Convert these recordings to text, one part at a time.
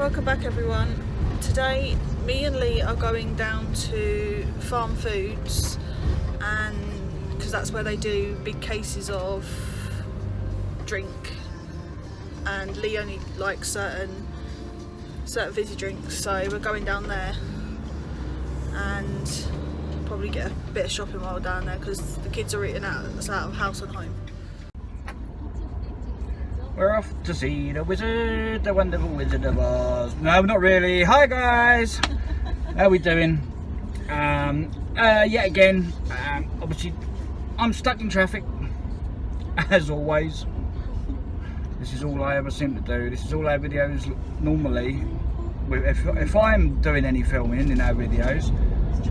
Welcome back everyone. Today me and Lee are going down to Farm Foods, and because that's where they do big cases of drink, and Lee only likes certain fizzy drinks, so we're going down there and probably get a bit of shopping while we're down there because the kids are eating out of house and home. We're off to see the wizard, the wonderful Wizard of Oz. No, not really. Hi guys, how we doing? Yet again, obviously I'm stuck in traffic as always. This is all I ever seem to do. This is all our videos normally. If I'm doing any filming in our videos,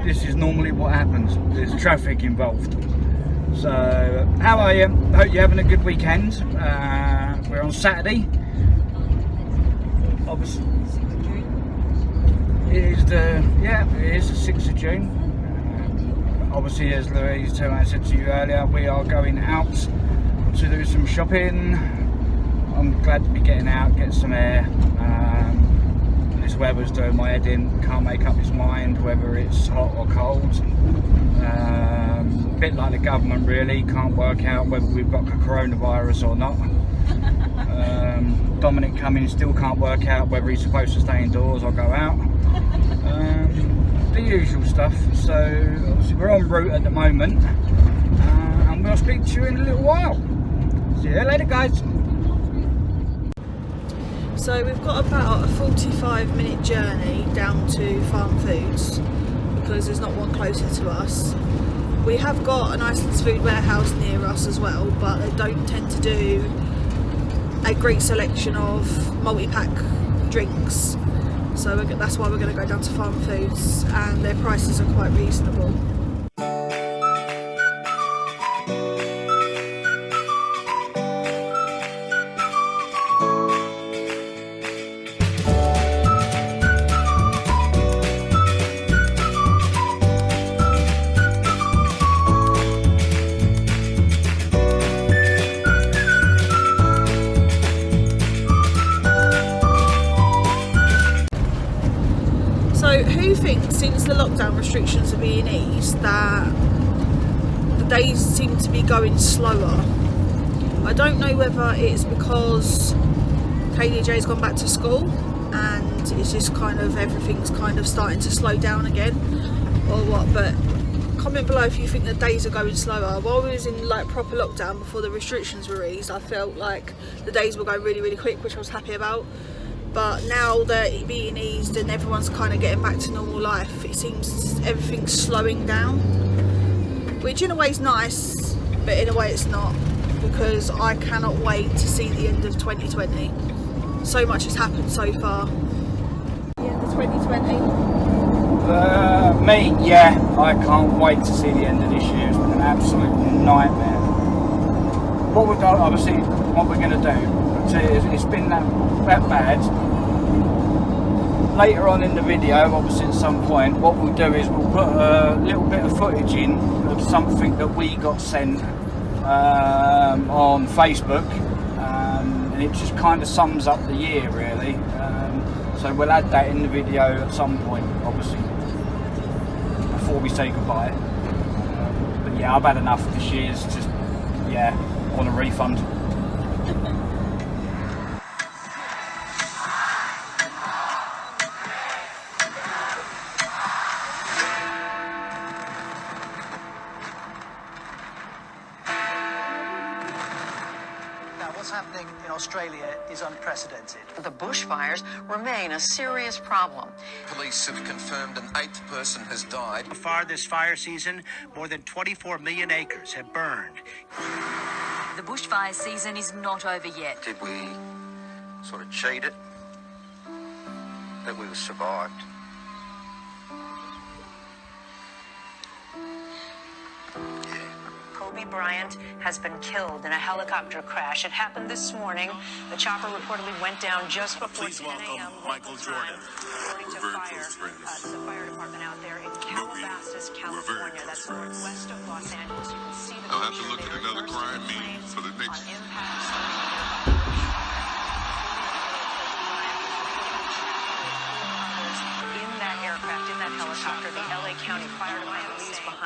this is normally what happens. There's traffic involved. So, how are you? Hope you're having a good weekend. We're on Saturday. Obviously, it is the 6th of June. Obviously, as Louise said to you earlier, we are going out to do some shopping. I'm glad to be getting out, get some air. This weather's doing my head in. Can't make up its mind whether it's hot or cold. A bit like the government really, can't work out whether we've got coronavirus or not. Dominic Cummings still can't work out whether he's supposed to stay indoors or go out. The usual stuff. So obviously we're en route at the moment, and we'll speak to you in a little while. See you later guys. So we've got about a 45-minute journey down to Farm Foods because there's not one closer to us. We have got an Iceland's Food warehouse near us as well, but they don't tend to do a great selection of multi-pack drinks. So that's why we're going to go down to Farm Foods, and their prices are quite reasonable. Who thinks since the lockdown restrictions are being eased that the days seem to be going slower? I don't know whether it's because KDJ's gone back to school and it's just kind of everything's kind of starting to slow down again or what, but comment below if you think the days are going slower. While we was in like proper lockdown before the restrictions were eased, I felt like the days were going really quick, which I was happy about. But now that it's being eased and everyone's kind of getting back to normal life, it seems everything's slowing down, which in a way is nice, but in a way it's not, because I cannot wait to see the end of 2020. So much has happened so far. The end of 2020. I can't wait to see the end of this year. It's been an absolute nightmare. What we're going to do, it's been that bad. Later on in the video, obviously at some point, what we'll do is we'll put a little bit of footage in of something that we got sent on Facebook, and it just kind of sums up the year really. So we'll add that in the video at some point, obviously, before we say goodbye. But yeah, I've had enough of this year's. Just want a refund. What's happening in Australia is unprecedented. The bushfires remain a serious problem. Police have confirmed an 8th person has died. So far this fire season, more than 24 million acres have burned. The bushfire season is not over yet. Did we sort of cheat it? That we survived? Kobe Bryant has been killed in a helicopter crash. It happened this morning. The chopper reportedly went down just before 10 a.m. Michael Jordan. According to the fire department out there in Calabasas, California. That's northwest of Los Angeles. You can see the I'll have to look at another crime meme for the next.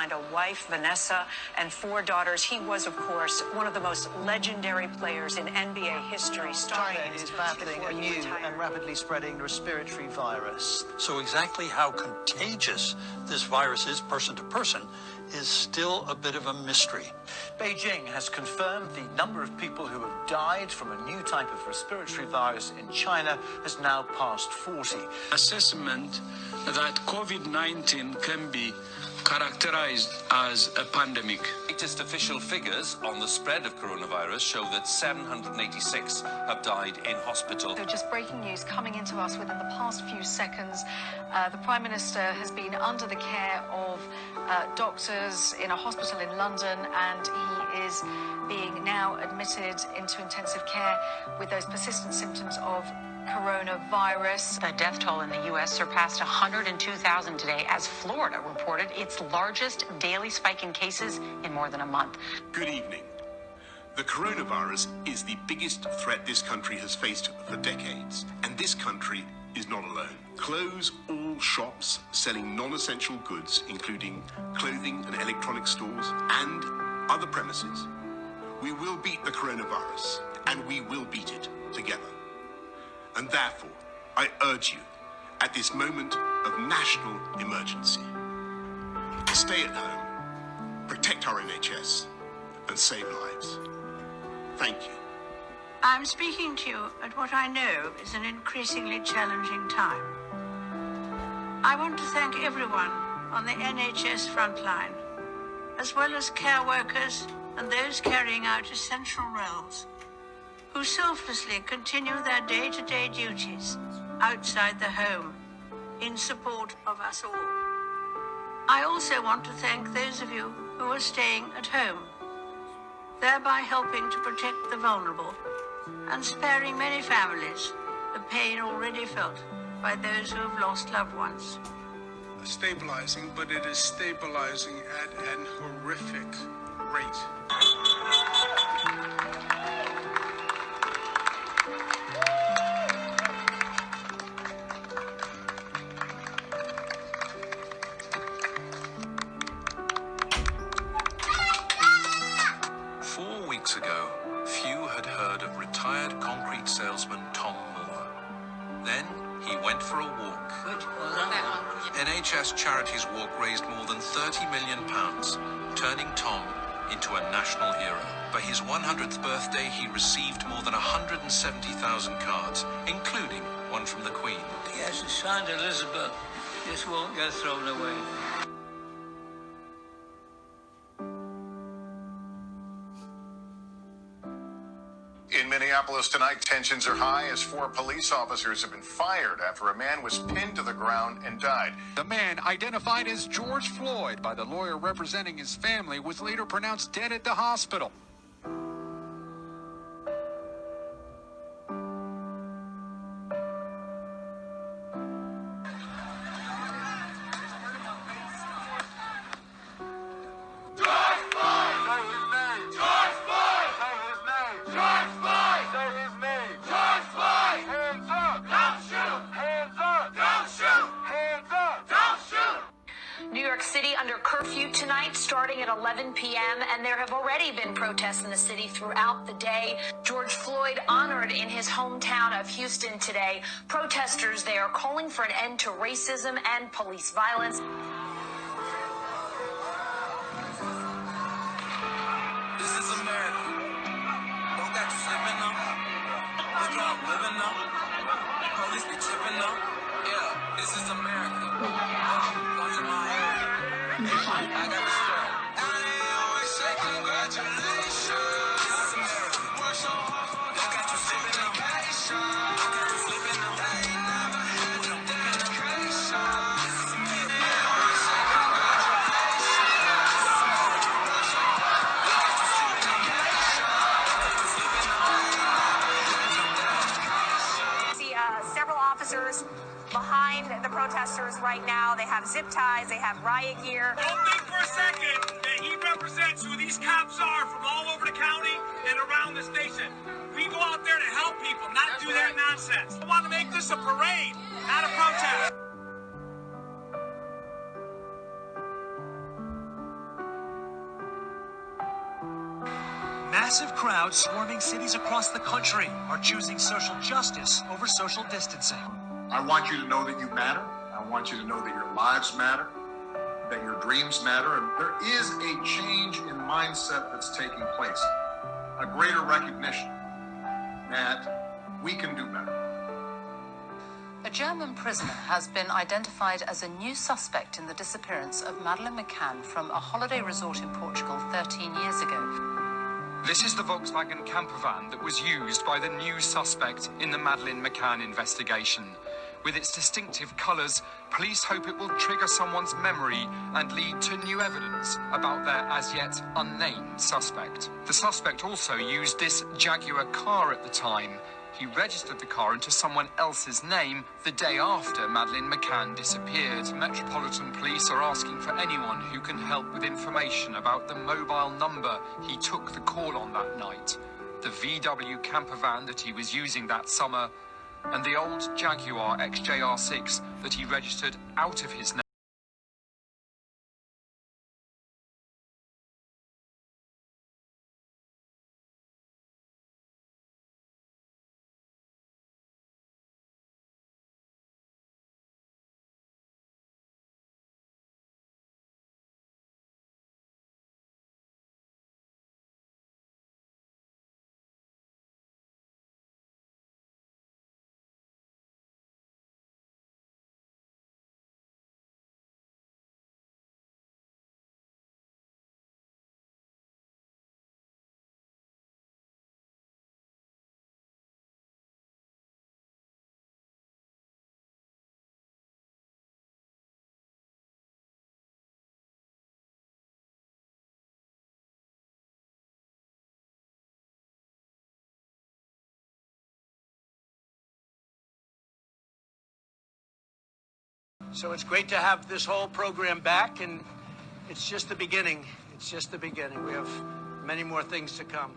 behind a wife, Vanessa, and 4 daughters. He was, of course, one of the most legendary players in NBA history. China is battling a new and rapidly spreading respiratory virus. So exactly how contagious this virus is person to person is still a bit of a mystery. Beijing has confirmed the number of people who have died from a new type of respiratory virus in China has now passed 40. Assessment that COVID-19 can be characterized as a pandemic. Latest official figures on the spread of coronavirus show that 786 have died in hospital. So just breaking news coming into us within the past few seconds. The Prime Minister has been under the care of doctors in a hospital in London, and he is being now admitted into intensive care with those persistent symptoms of coronavirus. The death toll in the U.S. surpassed 102,000 today as Florida reported its largest daily spike in cases in more than a month. Good evening. The coronavirus is the biggest threat this country has faced for decades, and this country is not alone. Close all shops selling non-essential goods, including clothing and electronic stores, and other premises. We will beat the coronavirus, and we will beat it together. And therefore, I urge you, at this moment of national emergency, to stay at home, protect our NHS, and save lives. Thank you. I'm speaking to you at what I know is an increasingly challenging time. I want to thank everyone on the NHS frontline, as well as care workers and those carrying out essential roles, who selflessly continue their day-to-day duties outside the home in support of us all. I also want to thank those of you who are staying at home, thereby helping to protect the vulnerable and sparing many families the pain already felt by those who have lost loved ones. Stabilizing, but it is stabilizing at an horrific rate. 4 weeks ago, few had heard of retired concrete salesman Tom Moore. Then he went for a walk. NHS Charities Walk raised more than £30 million, turning Tom into a national hero. For his 100th birthday, he received more than 170,000 cards, including one from the Queen. Yes, it's signed Elizabeth. This won't get thrown away. In Minneapolis tonight, tensions are high as 4 police officers have been fired after a man was pinned to the ground and died. The man, identified as George Floyd by the lawyer representing his family, was later pronounced dead at the hospital. Under curfew tonight starting at 11 p.m. and there have already been protests in the city throughout the day. George Floyd honored in his hometown of Houston today. Protesters there calling for an end to racism and police violence. This is America. Don't got you slipping up. Look how I'm living up. Police be tripping up. Yeah, this is America. Guns in my area. I got the strap. I always say congratulations. This is America. Work so hard for it. Got you slipping up. Got you slipping up. I ain't never had no dedication. This is America. I always say congratulations. This is America. Work so hard. Got you slipping up. Got you slipping up. I ain't never had no dedication. See several officers behind the protesters right now. They have zip ties, they have riot gear. Don't think for a second that he represents who these cops are from all over the county and around the station. We go out there to help people, not do that nonsense. I want to make this a parade, not a protest. Massive crowds swarming cities across the country are choosing social justice over social distancing. I want you to know that you matter. I want you to know that your lives matter, that your dreams matter. And there is a change in mindset that's taking place, a greater recognition that we can do better. A German prisoner has been identified as a new suspect in the disappearance of Madeleine McCann from a holiday resort in Portugal 13 years ago. This is the Volkswagen camper van that was used by the new suspect in the Madeleine McCann investigation. With its distinctive colours, police hope it will trigger someone's memory and lead to new evidence about their as yet unnamed suspect. The suspect also used this Jaguar car at the time. He registered the car into someone else's name the day after Madeleine McCann disappeared. Metropolitan Police are asking for anyone who can help with information about the mobile number he took the call on that night, the VW camper van that he was using that summer, and the old Jaguar XJR6 that he registered out of his name. So it's great to have this whole program back, and it's just the beginning. It's just the beginning. We have many more things to come.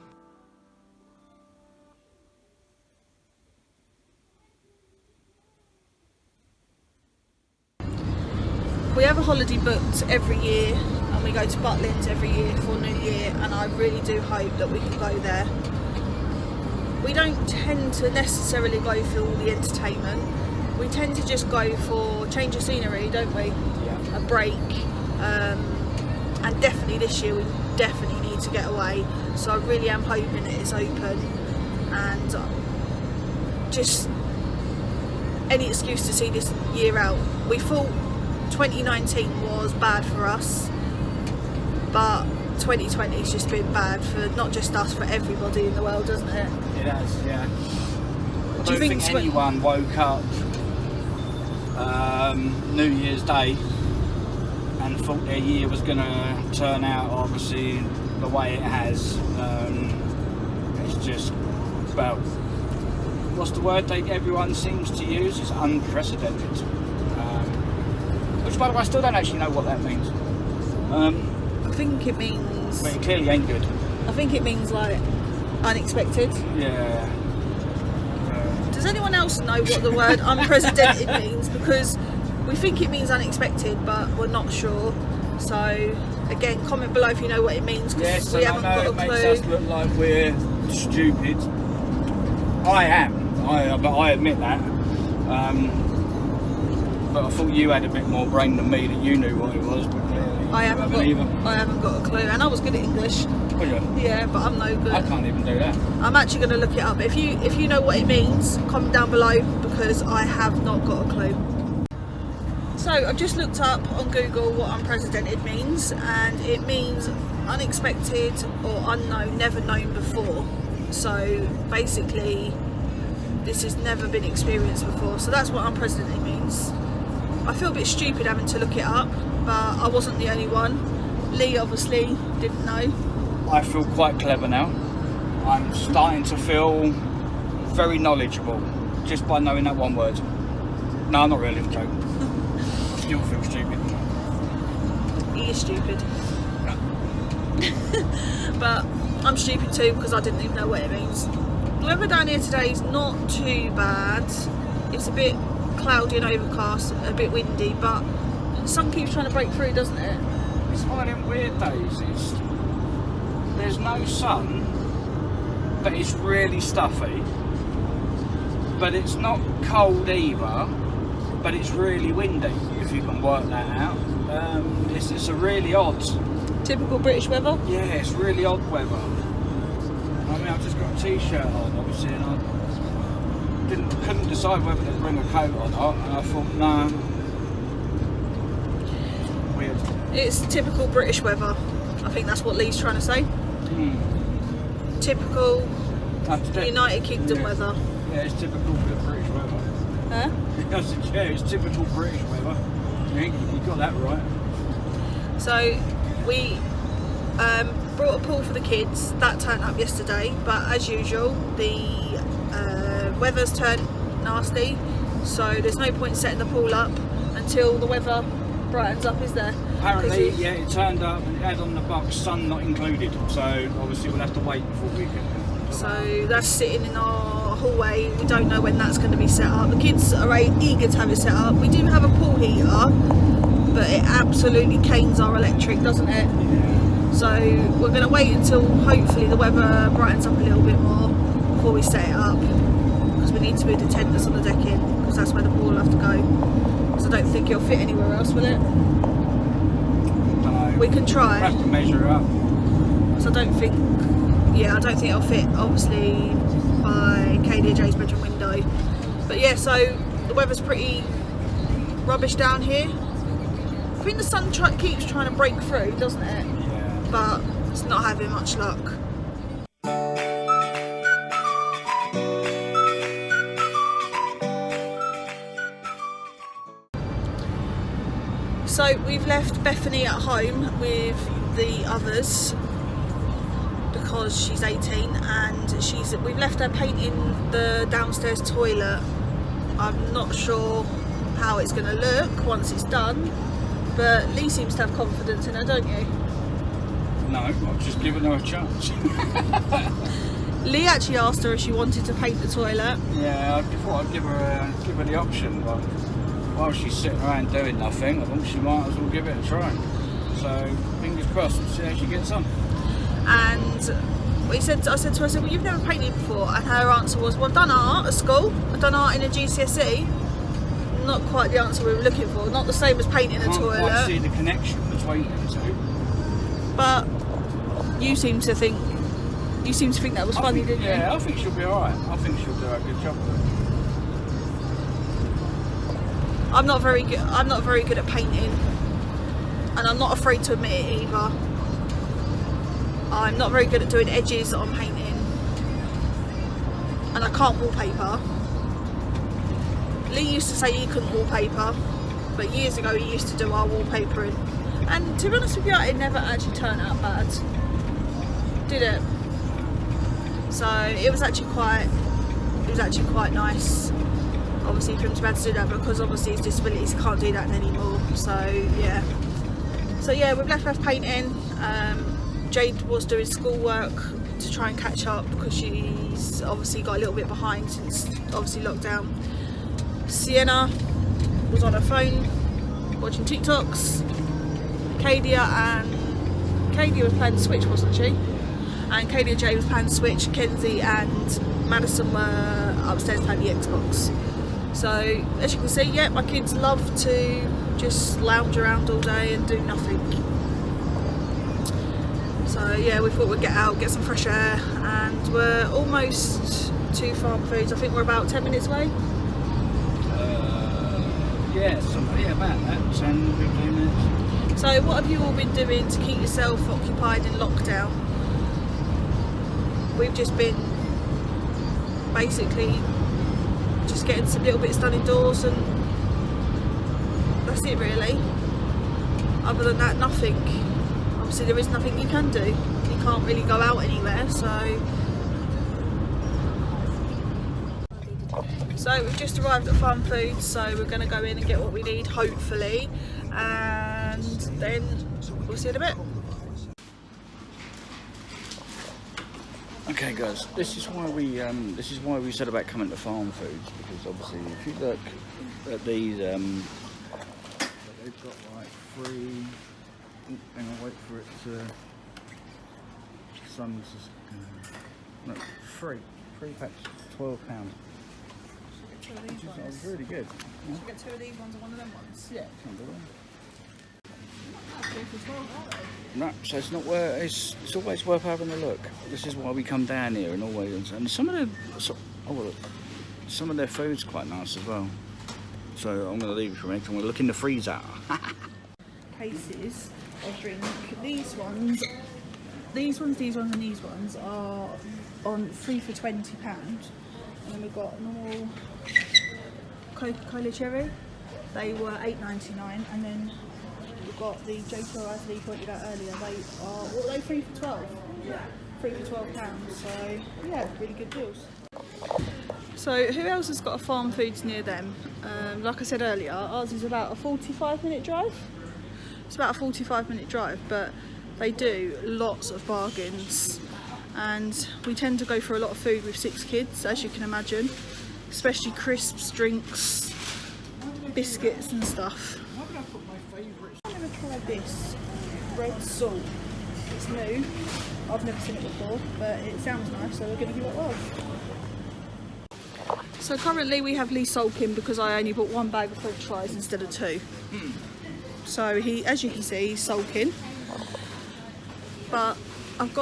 We have a holiday booked every year, and we go to Butlins every year for New Year, and I really do hope that we can go there. We don't tend to necessarily go for all the entertainment. We tend to just go for change of scenery, don't we? Yeah. A break. And definitely this year we definitely need to get away. So I really am hoping that it's open, and just any excuse to see this year out. We thought 2019 was bad for us, but 2020 has just been bad for not just us, for everybody in the world, doesn't it? It has, yeah. I don't think anyone woke up New Year's Day and thought their year was going to turn out obviously the way it has. It's just, well, what's the word that everyone seems to use? It's unprecedented. Which, by the way, I still don't actually know what that means. I think it means... But it clearly ain't good. I think it means, like, unexpected. Yeah. Does anyone else know what the word unprecedented means? Because we think it means unexpected, but we're not sure. So, again, comment below if you know what it means, because we haven't got a clue. It makes us look like we're stupid. I am, but I admit that. But I thought you had a bit more brain than me, that you knew what it was, but clearly I haven't got a clue, and I was good at English. Oh, yeah. Yeah, but I'm no good. I can't even do that. I'm actually going to look it up. If you know what it means, comment down below, because I have not got a clue. So I've just looked up on Google what unprecedented means, and it means unexpected or unknown, never known before. So basically, this has never been experienced before. So that's what unprecedented means. I feel a bit stupid having to look it up, but I wasn't the only one. Lee obviously didn't know. I feel quite clever now. I'm starting to feel very knowledgeable just by knowing that one word. No, not really, I'm joking. I still feel stupid. He is stupid. But I'm stupid too, because I didn't even know what it means. The weather down here today is not too bad. It's a bit cloudy and overcast, a bit windy, but the sun keeps trying to break through, doesn't it? It's one of them weird days. There's no sun, but it's really stuffy. But it's not cold either, but it's really windy, if you can work that out. It's a really odd... Typical British weather? Yeah, it's really odd weather. I mean, I've just got a t-shirt on, obviously, and I couldn't decide whether to bring a coat or not, and I thought, no. Weird. It's typical British weather. I think that's what Lee's trying to say. Typical United Kingdom weather. Yeah, it's typical British weather. Huh? I said, yeah, it's typical British weather. You got that right. So we brought a pool for the kids. That turned up yesterday, but as usual, the weather's turned nasty. So there's no point setting the pool up until the weather brightens up, is there? Apparently, yeah, it turned up and it had on the box sun not included. So obviously we'll have to wait before we can. So that's sitting in our hallway. We don't know when that's going to be set up. The kids are eager to have it set up. We do have a pool heater, but it absolutely canes our electric, doesn't it? Yeah. So we're going to wait until hopefully the weather brightens up a little bit more before we set it up, because we need to move the tent that's on the decking, because that's where the pool will have to go. So I don't think it'll fit anywhere else, will it? No. We can try. We'll have to measure it up. So I don't think it'll fit, obviously, by Katie and Jade's bedroom window. But yeah, so the weather's pretty rubbish down here. I think the sun keeps trying to break through, doesn't it? Yeah. But it's not having much luck. So we've left Bethany at home with the others because she's 18 and we've left her painting the downstairs toilet. I'm not sure how it's going to look once it's done, but Lee seems to have confidence in her, don't you? No, I've just given her a chance. Lee actually asked her if she wanted to paint the toilet. Yeah, I thought I'd give her the option, but while she's sitting around doing nothing, I think she might as well give it a try. So fingers crossed, we'll see how she gets on. And I said to her, well, you've never painted before, and her answer was, well, I've done art at school, I've done art in a GCSE. Not quite the answer we were looking for, not the same as painting a toilet. I can't quite see the connection between them two. But you seem to think that was funny, didn't you? Yeah, I think she'll be alright. I think she'll do a good job with it. I'm not very good at painting, and I'm not afraid to admit it either. I'm not very good at doing edges on painting, and I can't wallpaper. Lee used to say he couldn't wallpaper, but years ago he used to do our wallpapering, and to be honest with you, it never actually turned out bad, did it? So it was actually quite nice, obviously, for him to be able to do that, because obviously his disabilities can't do that anymore. So yeah, we've left her painting. Jade was doing schoolwork to try and catch up because she's obviously got a little bit behind since obviously lockdown. Sienna was on her phone watching TikToks. Katie was playing Switch, wasn't she? And Katie and Jade was playing Switch. Kenzie and Maddison were upstairs playing the Xbox. So as you can see, yeah, my kids love to just lounge around all day and do nothing. So yeah, we thought we'd get out, get some fresh air, and we're almost to Farm Foods. I think we're about 10 minutes away. About that, 10, 15 minutes. So what have you all been doing to keep yourself occupied in lockdown? We've just been basically just getting some little bits done indoors, and that's it really. Other than that, nothing. Obviously there is nothing you can do. You can't really go out anywhere, so we've just arrived at Farm Foods, so we're going to go in and get what we need, hopefully, and then we'll see you in a bit. Okay guys, this is why we said about coming to Farm Foods, because obviously if you look at these, they've got like 3. Hang on, wait for it to. Sun's just Look, three packs, £12. That was really good. Should we get 2 of these ones and 1 of them ones? Yeah, can do that. 2 for 12, aren't they? No, so it's not worth. It's always worth having a look. This is why we come down here and always. And some of their food's quite nice as well. So I'm going to leave it for a minute. I'm going to look in the freezer. Cases of drink. These ones, and these ones are on 3 for £20. And then we've got normal Coca-Cola cherry. They were £8.99, and then we've got the Jade, as Lee pointed out earlier. They are, what are they, 3 for 12? Yeah. 3 for £12. So yeah, really good deals. So who else has got a farm foods near them? Like I said earlier, ours is about a 45-minute drive. It's about a 45-minute drive, but they do lots of bargains. And we tend to go for a lot of food with 6 kids, as you can imagine, especially crisps, drinks, biscuits and stuff. I've never tried this red salt. It's new. I've never seen it before, but it sounds nice, so we're going to give it a whirl. So currently we have Lee sulking because I only bought 1 bag of French fries instead of 2. So he, as you can see, he's sulking. But I've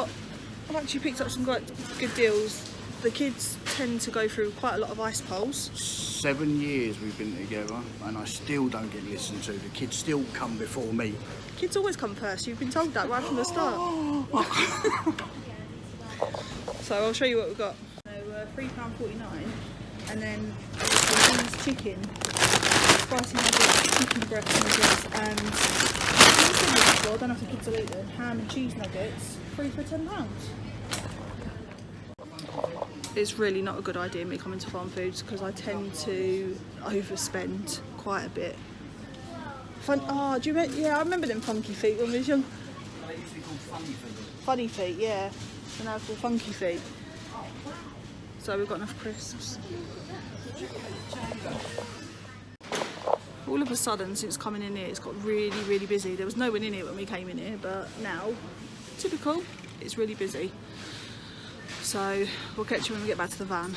actually picked up some good deals. The kids tend to go through quite a lot of ice poles. 7 years we've been together and I still don't get listened to. The kids still come before me. Kids always come first. You've been told that right from the start. So I'll show you what we've got. So £3.49, and then these chicken, spicy nuggets, chicken breast nuggets, and I don't know if the kids will eat them, ham and cheese nuggets, 3 for £10. It's really not a good idea me coming to farm foods because I tend to overspend quite a bit. Do you remember? Yeah, I remember them funky feet when we was young. They used to be called funny feet. Funny feet, yeah. So now it's called funky feet. So we've got enough crisps. All of a sudden, since coming in here, it's got really, really busy. There was no one in here when we came in here, but now, typical, it's really busy. So we'll catch you when we get back to the van.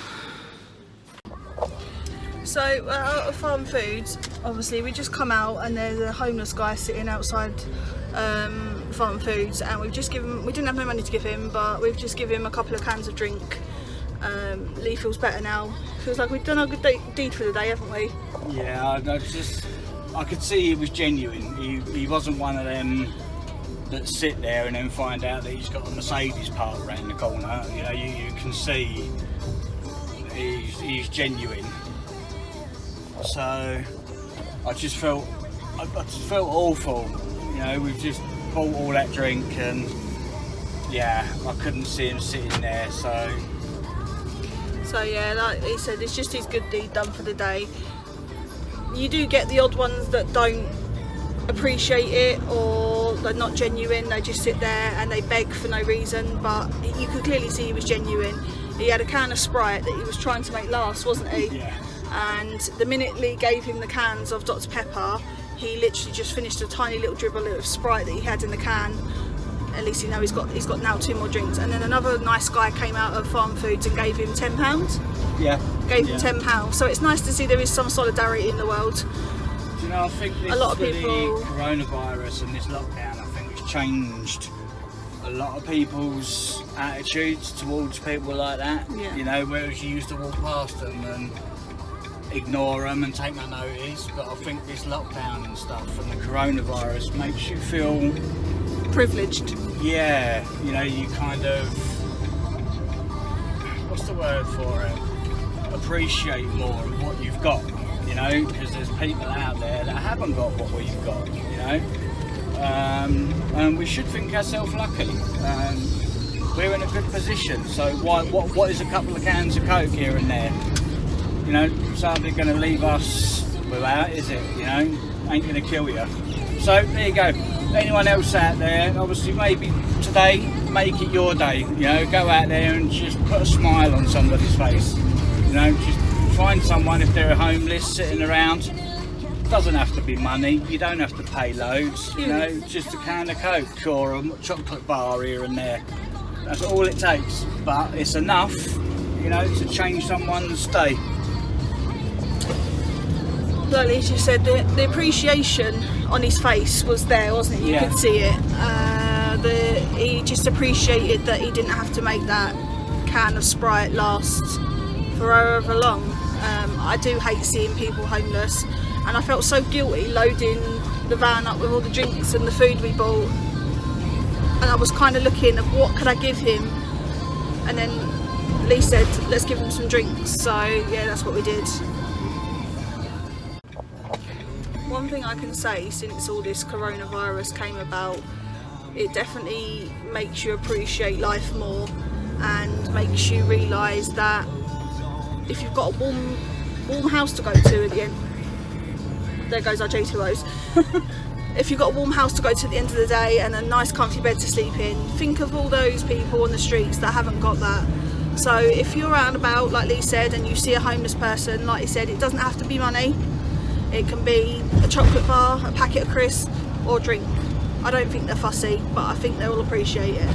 So out of farm foods, obviously we just come out and there's a homeless guy sitting outside farm foods, and we didn't have no money to give him, but we've just given him a couple of cans of drink. Lee feels better now. Feels like we've done our good deed for the day, haven't we? Yeah, I could see he was genuine. He wasn't one of them that sit there and then find out that he's got a Mercedes parked around the corner. You know, you can see he's genuine. So I just felt awful. You know, we've just bought all that drink and yeah, I couldn't see him sitting there. So yeah, like he said, it's just his good deed done for the day. You do get the odd ones that don't appreciate it, or they're not genuine, they just sit there and they beg for no reason, but you could clearly see he was genuine. He had a can of Sprite that he was trying to make last, wasn't he? Yeah. And the minute Lee gave him the cans of Dr Pepper, he literally just finished a tiny little dribble of Sprite that he had in the can. At least you know he's got now 2 more drinks. And then another nice guy came out of Farm Foods and gave him £10. Yeah. Gave him £10. So it's nice to see there is some solidarity in the world. Do you know, I think this, a lot of with people, the coronavirus and this lockdown, I think it's changed a lot of people's attitudes towards people like that. Yeah. You know, whereas you used to walk past them and ignore them and take no notice, but I think this lockdown and stuff and the coronavirus makes you feel privileged. Yeah, you know, you kind of, what's the word for it? Appreciate more of what you've got, you know, because there's people out there that haven't got what we've got, you know, and we should think ourselves lucky. We're in a good position, so what is a couple of cans of Coke here and there? You know, something going to leave us without, is it? You know, ain't going to kill you. So there you go. Anyone else out there, obviously maybe today, make it your day. You know, go out there and just put a smile on somebody's face. You know, just find someone if they're homeless sitting around. Doesn't have to be money. You don't have to pay loads. You know, just a can of Coke or a chocolate bar here and there. That's all it takes, but it's enough, you know, to change someone's day. Like Lee just said, the appreciation on his face was there, wasn't it? You could see it. He just appreciated that he didn't have to make that can of Sprite last for however long. I do hate seeing people homeless, and I felt so guilty loading the van up with all the drinks and the food we bought, and I was kind of looking at what could I give him, and then Lee said let's give him some drinks, so yeah, that's what we did. One thing I can say since all this coronavirus came about, it definitely makes you appreciate life more and makes you realise that if you've got a warm house to go to at the end, there goes our J2Os. If you've got a warm house to go to at the end of the day and a nice comfy bed to sleep in, think of all those people on the streets that haven't got that. So if you're out and about, like Lee said, and you see a homeless person, like he said, it doesn't have to be money. It can be a chocolate bar, a packet of crisps, or drink. I don't think they're fussy, but I think they will appreciate it.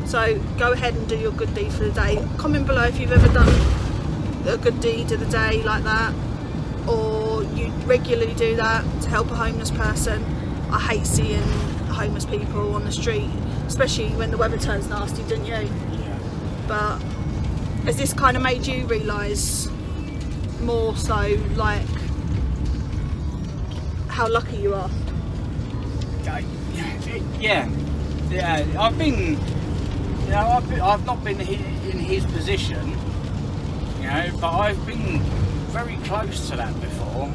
So go ahead and do your good deed for the day. Comment below if you've ever done a good deed of the day like that, or you regularly do that to help a homeless person. I hate seeing homeless people on the street, especially when the weather turns nasty, don't you? Yeah. But has this kind of made you realise more so, like, how lucky you are? Yeah. I've been, you know, I've not been in his position, you know, but I've been very close to that before.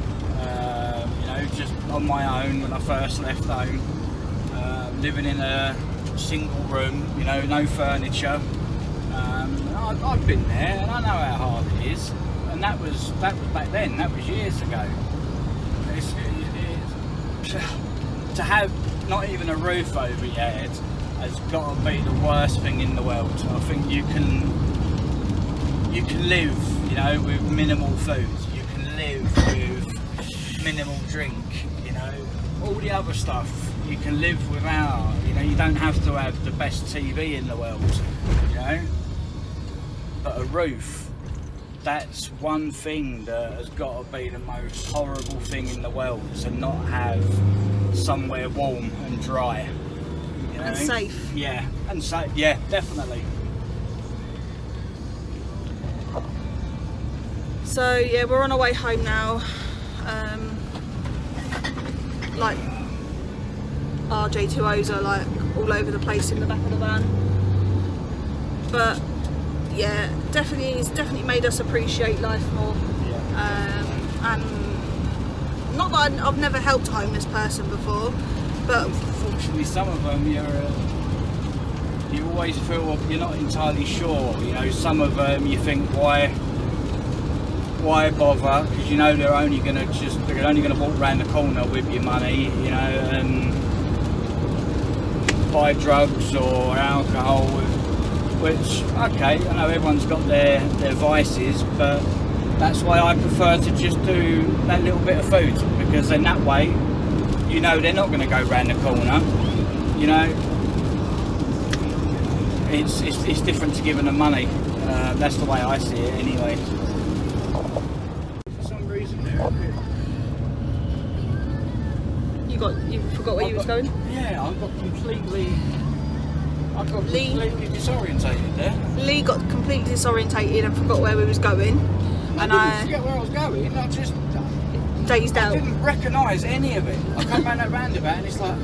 You know, just on my own when I first left home, living in a single room, you know, no furniture. I've been there, and I know how hard it is. And that was back then. That was years ago. To have not even a roof over your head has got to be the worst thing in the world. I think you can live, you know, with minimal food. You can live with minimal drink. You know, all the other stuff you can live without. You know, you don't have to have the best TV in the world. You know, but a roof. That's one thing that has got to be the most horrible thing in the world, to not have somewhere warm and dry, you know? And safe. Yeah, and safe. Yeah, definitely. So yeah, we're on our way home now. Like, our J2Os are like all over the place in the back of the van, but yeah, it's definitely made us appreciate life more. And not that I've never helped a homeless person before, but unfortunately some of them you always feel you're not entirely sure. You know, some of them you think why bother, because you know they're only going to walk around the corner with your money, you know, and buy drugs or alcohol. Which, okay, I know everyone's got their vices, but that's why I prefer to just do that little bit of food, because in that way, you know, they're not going to go round the corner. You know, it's different to giving them money. That's the way I see it, anyway. For some reason, you forgot where you was going. Yeah, I got completely disorientated there. Lee got completely disorientated and forgot where we was going. I didn't forget where I was going, I just dazed out. I didn't recognise any of it. I come round that roundabout and it's like,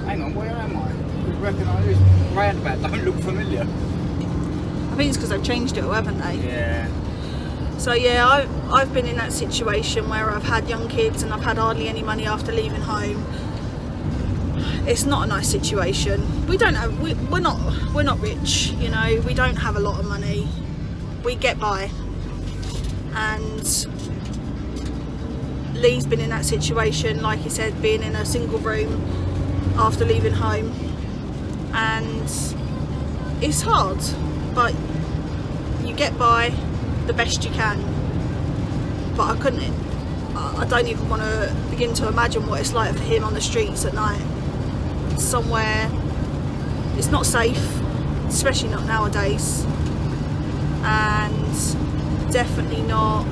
hang on, where am I? I recognise this roundabout, don't look familiar. I think it's because they've changed it, haven't they? Yeah. So yeah, I've been in that situation where I've had young kids and I've had hardly any money after leaving home. It's not a nice situation. We're not rich, you know, we don't have a lot of money. We get by. And Lee's been in that situation, like he said, being in a single room after leaving home. And it's hard, but you get by the best you can. But I don't even want to begin to imagine what it's like for him on the streets at night. Somewhere it's not safe, especially not nowadays, and definitely not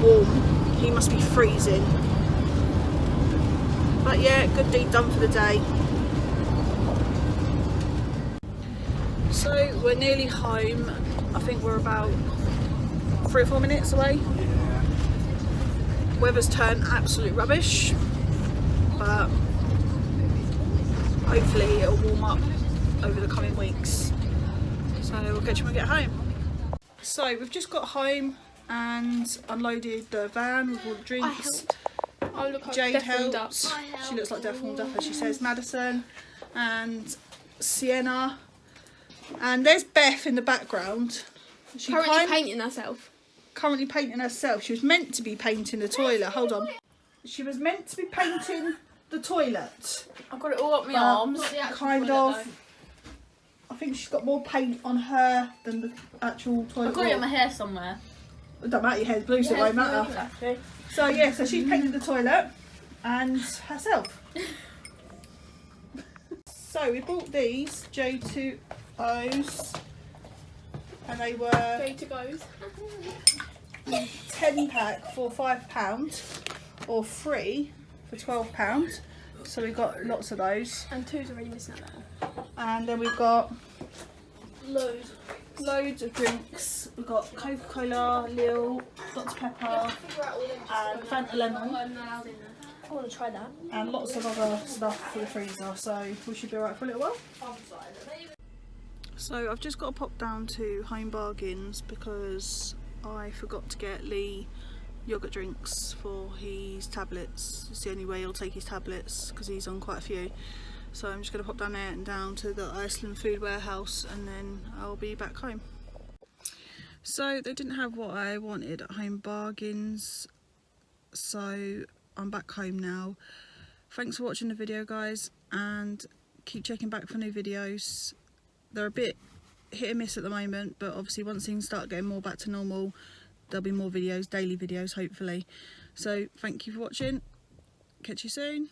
warm. He must be freezing. But yeah, good deed done for the day. So we're nearly home. I think we're about 3 or 4 minutes away. Yeah. Weather's turned absolute rubbish, but hopefully it'll warm up over the coming weeks. So we'll catch you when we get home. So we've just got home and unloaded the van with all the drinks. I look like Jade death warmed helped. up. She looks like death warmed up, as she says. Maddison and Sienna. And there's Beth in the background. She Currently painting herself. Currently painting herself. She was meant to be painting the toilet. Hold on. She was meant to be painting the toilet. I've got it all up my arms. Kind of. I think she's got more paint on her than the actual toilet. I've got it on my hair somewhere. It don't matter, your hair's blue, so it won't matter. Exactly. So yeah, so she painted the toilet and herself. So we bought these J2Os, and they were J2Os. 10 pack for £5 or 3 for £12. So we got lots of those. And 2's already missing out now. And then we've got Loads of drinks. We've got Coca-Cola, Lil, Dr Pepper, and Fanta Lemon. I want to try that. And lots of other stuff for the freezer, so we should be alright for a little while. So I've just got to pop down to Home Bargains because I forgot to get Lee yogurt drinks for his tablets. It's the only way he'll take his tablets because he's on quite a few. So I'm just going to pop down there and down to the Iceland food warehouse, and then I'll be back home. So they didn't have what I wanted at Home Bargains, so I'm back home now. Thanks for watching the video, guys, and keep checking back for new videos. They're a bit hit and miss at the moment, but obviously once things start getting more back to normal, there'll be more videos, daily videos hopefully. So thank you for watching, catch you soon.